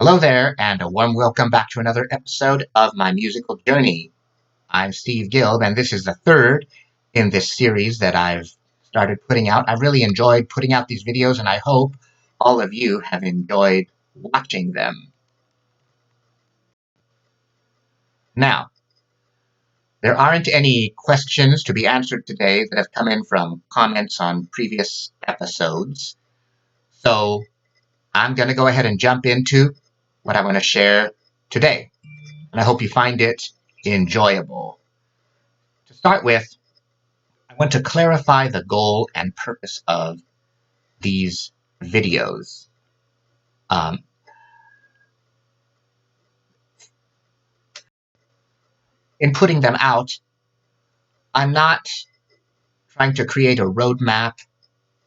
Hello there, and a warm welcome back to another episode of my musical journey. I'm Steve Gilb, and this is the third in this series that I've started putting out. I've really enjoyed putting out these videos, and I hope all of you have enjoyed watching them. Now, there aren't any questions to be answered today that have come in from comments on previous episodes, so I'm going to go ahead and jump into what I want to share today, and I hope you find it enjoyable. To start with, I want to clarify the goal and purpose of these videos. In putting them out, I'm not trying to create a roadmap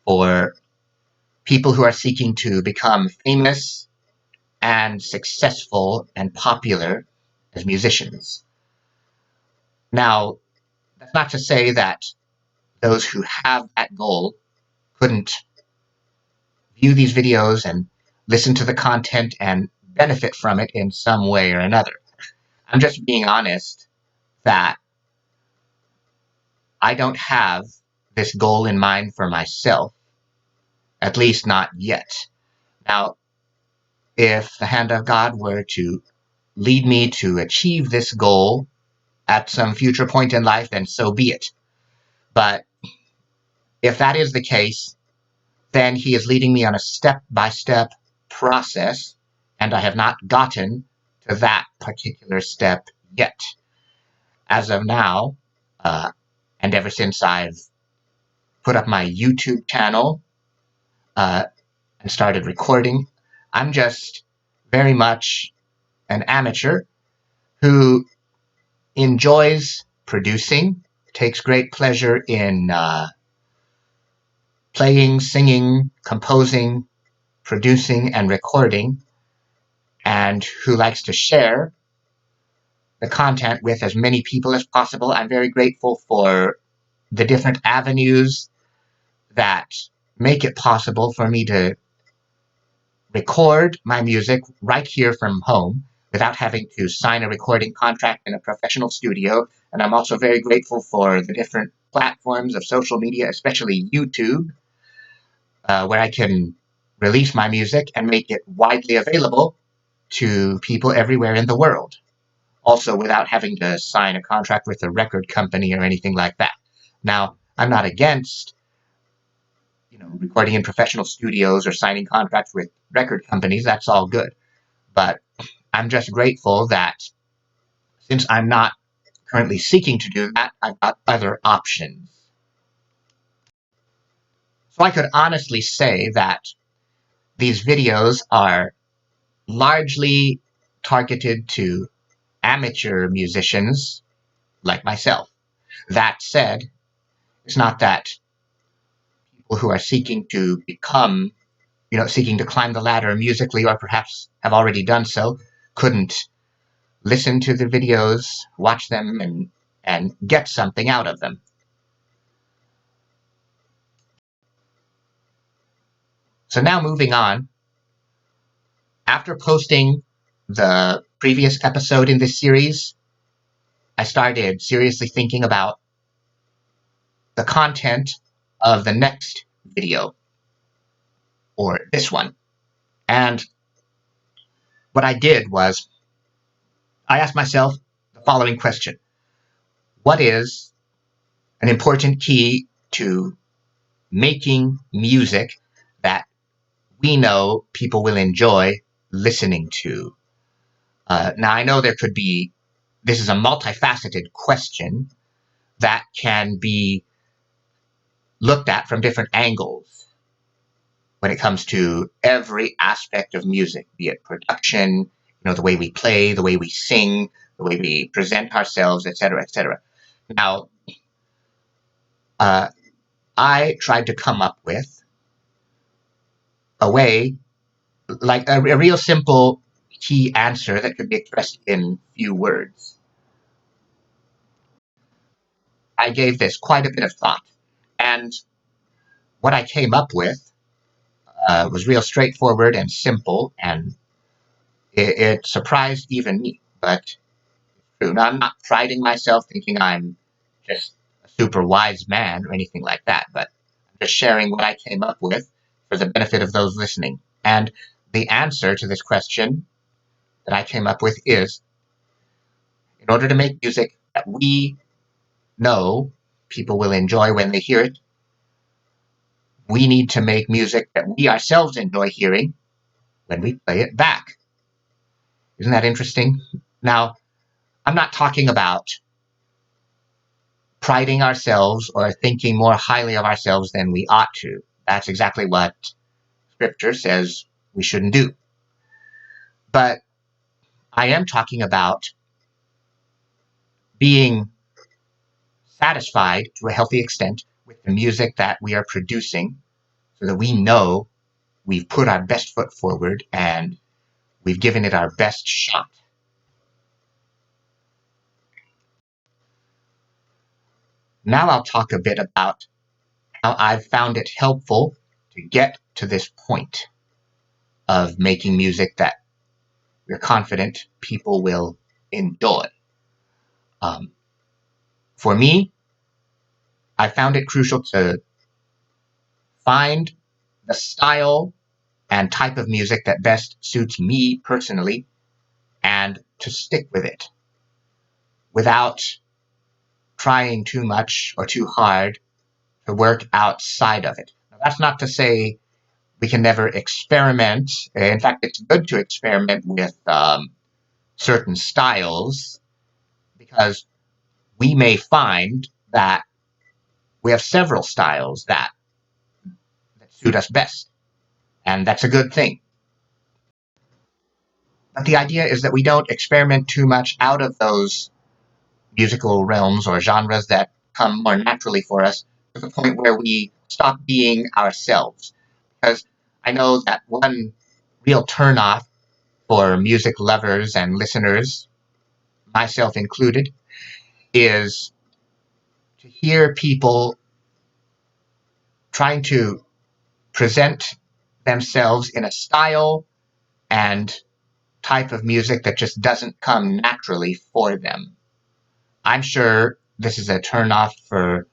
for people who are seeking to become famous and successful and popular as musicians. Now, that's not to say that those who have that goal couldn't view these videos and listen to the content and benefit from it in some way or another. I'm just being honest that I don't have this goal in mind for myself, at least not yet. Now, if the hand of God were to lead me to achieve this goal at some future point in life, then so be it. But if that is the case, then He is leading me on a step-by-step process, and I have not gotten to that particular step yet. As of now, and ever since I've put up my YouTube channel and started recording, I'm just very much an amateur who enjoys producing, takes great pleasure in playing, singing, composing, producing, and recording, and who likes to share the content with as many people as possible. I'm very grateful for the different avenues that make it possible for me to record my music right here from home without having to sign a recording contract in a professional studio. And I'm also very grateful for the different platforms of social media, especially YouTube, where I can release my music and make it widely available to people everywhere in the world. Also, without having to sign a contract with a record company or anything like that. Now, I'm not against recording in professional studios or signing contracts with record companies. That's all good. But I'm just grateful that since I'm not currently seeking to do that, I've got other options. So I could honestly say that these videos are largely targeted to amateur musicians like myself. That said, it's not that people who are seeking to become, seeking to climb the ladder musically, or perhaps have already done so, couldn't listen to the videos, watch them, and get something out of them. So now moving on, after posting the previous episode in this series, I started seriously thinking about the content of the next video, or this one. And what I did was, I asked myself the following question. What is an important key to making music that we know people will enjoy listening to? Now, I know this is a multifaceted question that can be looked at from different angles when it comes to every aspect of music, be it production, the way we play, the way we sing, the way we present ourselves, etc., etc. Now, I tried to come up with a way, like a real simple key answer that could be expressed in few words. I gave this quite a bit of thought, and what I came up with was real straightforward and simple, and It surprised even me, but it's true. Now, I'm not priding myself thinking I'm just a super wise man or anything like that, but I'm just sharing what I came up with for the benefit of those listening. And the answer to this question that I came up with is, in order to make music that we know people will enjoy when they hear it, we need to make music that we ourselves enjoy hearing when we play it back. Isn't that interesting? Now, I'm not talking about priding ourselves or thinking more highly of ourselves than we ought to. That's exactly what Scripture says we shouldn't do. But I am talking about being satisfied to a healthy extent with the music that we are producing so that we know we've put our best foot forward and we've given it our best shot. Now I'll talk a bit about how I've found it helpful to get to this point of making music that we're confident people will enjoy. Um, for me, I found it crucial to find the style and type of music that best suits me personally and to stick with it without trying too much or too hard to work outside of it. Now, that's not to say we can never experiment. In fact, it's good to experiment with certain styles because we may find that we have several styles that suit us best, and that's a good thing. But the idea is that we don't experiment too much out of those musical realms or genres that come more naturally for us to the point where we stop being ourselves. Because I know that one real turnoff for music lovers and listeners, myself included, is to hear people trying to present themselves in a style and type of music that just doesn't come naturally for them. I'm sure this is a turnoff for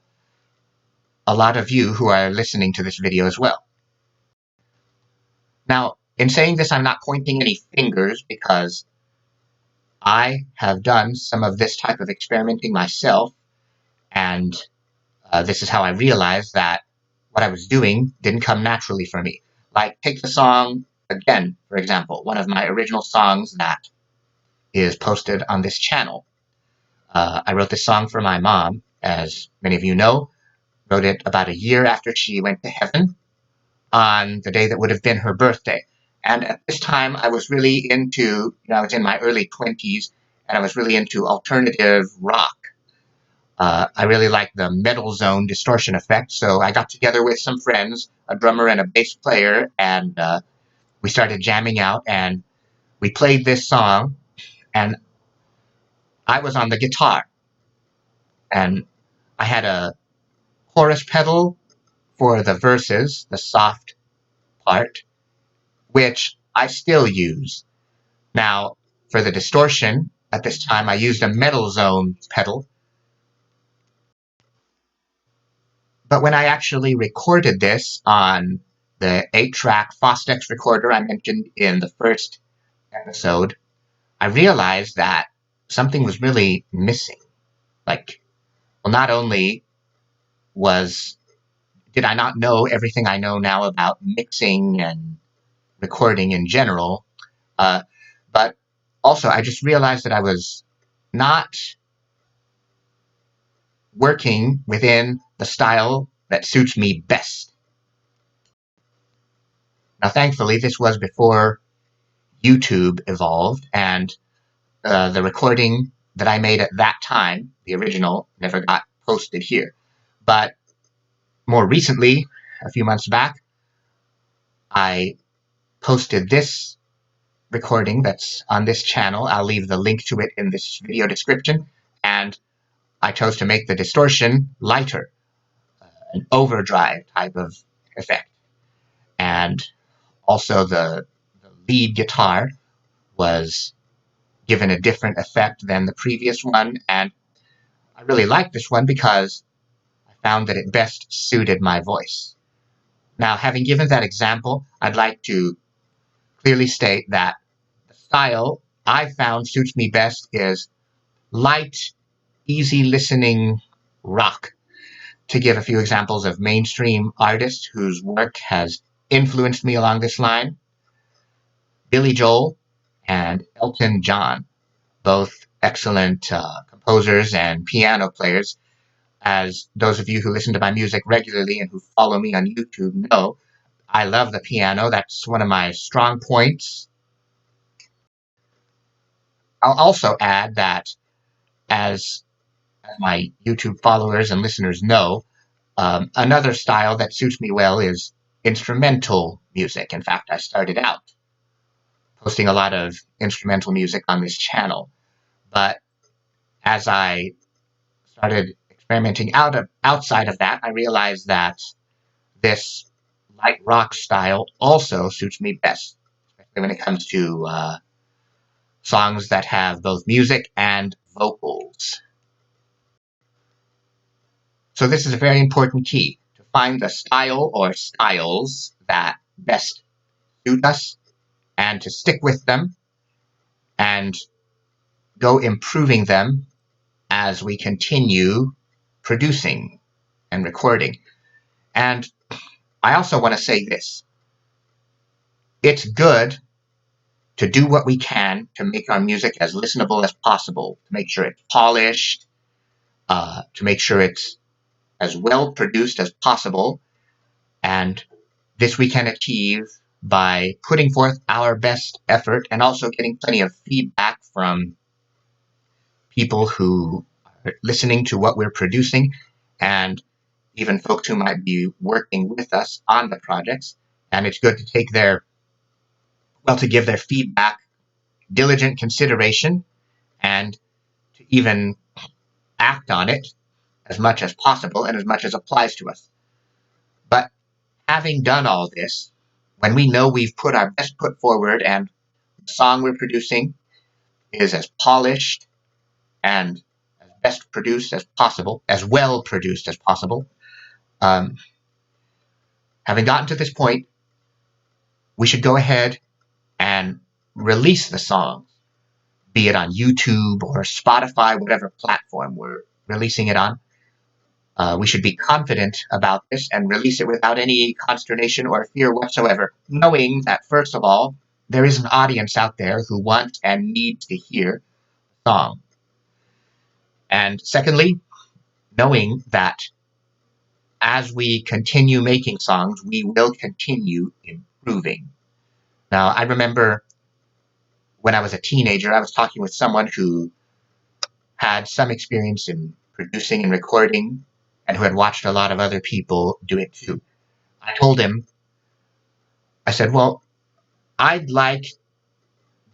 a lot of you who are listening to this video as well. Now, in saying this, I'm not pointing any fingers because I have done some of this type of experimenting myself, and this is how I realized that what I was doing didn't come naturally for me. Like, take the song Again, for example, one of my original songs that is posted on this channel. I wrote this song for my mom, as many of you know, wrote it about a year after she went to heaven on the day that would have been her birthday. And at this time, I was really into, I was in my early 20s, and I was really into alternative rock. I really liked the Metal Zone distortion effect, so I got together with some friends, a drummer and a bass player, and we started jamming out, and we played this song, and I was on the guitar, and I had a chorus pedal for the verses, the soft part, which I still use. Now, for the distortion, at this time I used a Metal Zone pedal, but when I actually recorded this on the 8-track Fostex recorder I mentioned in the first episode, I realized that something was really missing. Like, well, not only did I not know everything I know now about mixing and recording in general, but also I just realized that I was not working within the style that suits me best. Now, thankfully, this was before YouTube evolved, and the recording that I made at that time, the original, never got posted here. But more recently, a few months back, I posted this recording that's on this channel. I'll leave the link to it in this video description, and I chose to make the distortion lighter, an overdrive type of effect. And also the lead guitar was given a different effect than the previous one, and I really liked this one because I found that it best suited my voice. Now, having given that example, I'd like to clearly state that the style I found suits me best is light, easy listening rock. To give a few examples of mainstream artists whose work has influenced me along this line, Billy Joel and Elton John, both excellent composers and piano players. As those of you who listen to my music regularly and who follow me on YouTube know, I love the piano. That's one of my strong points. I'll also add that, as my YouTube followers and listeners know, another style that suits me well is instrumental music. In fact, I started out posting a lot of instrumental music on this channel. But as I started experimenting outside of that, I realized that this light rock style also suits me best, especially when it comes to songs that have both music and vocals. So this is a very important key, to find the style or styles that best suit us and to stick with them and go improving them as we continue producing and recording. And I also want to say this. It's good to do what we can to make our music as listenable as possible, to make sure it's polished, to make sure it's as well produced as possible. And this we can achieve by putting forth our best effort and also getting plenty of feedback from people who are listening to what we're producing, and even folks who might be working with us on the projects. And it's good to take to give their feedback diligent consideration and to even act on it as much as possible and as much as applies to us. But having done all this, when we know we've put our best foot forward and the song we're producing is as polished and as best produced as possible, as well produced as possible, having gotten to this point, we should go ahead and release the song, be it on YouTube or Spotify, whatever platform we're releasing it on. We should be confident about this and release it without any consternation or fear whatsoever, knowing that, first of all, there is an audience out there who wants and needs to hear the song. And secondly, knowing that as we continue making songs, we will continue improving. Now, I remember when I was a teenager, I was talking with someone who had some experience in producing and recording and who had watched a lot of other people do it too. I told him, I said, well, I'd like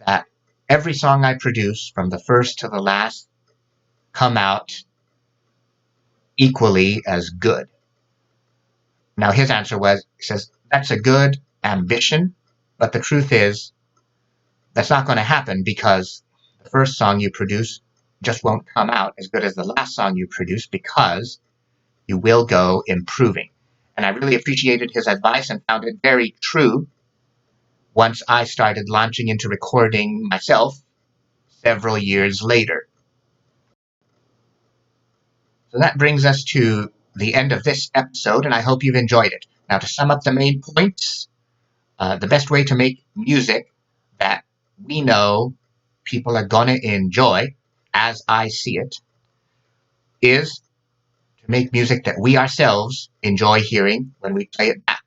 that every song I produce from the first to the last come out equally as good. Now his answer was, he says, that's a good ambition, but the truth is that's not going to happen because the first song you produce just won't come out as good as the last song you produce, because you will go improving. And I really appreciated his advice and found it very true once I started launching into recording myself several years later. So that brings us to the end of this episode, and I hope you've enjoyed it. Now, to sum up the main points, the best way to make music that we know people are going to enjoy, as I see it, is to make music that we ourselves enjoy hearing when we play it back.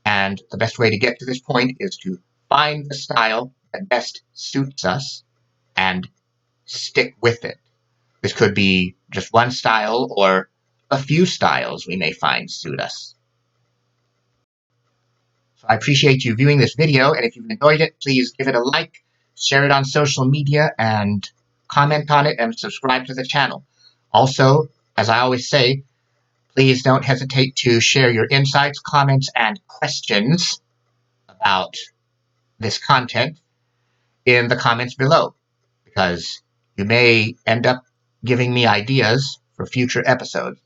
And the best way to get to this point is to find the style that best suits us and stick with it. This could be just one style or a few styles we may find suit us. So I appreciate you viewing this video, and if you've enjoyed it, please give it a like, share it on social media, and comment on it, and subscribe to the channel. Also, as I always say, please don't hesitate to share your insights, comments, and questions about this content. in the comments below, because you may end up giving me ideas for future episodes.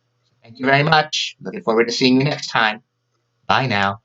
Thank you very much. Looking forward to seeing you next time. Bye now.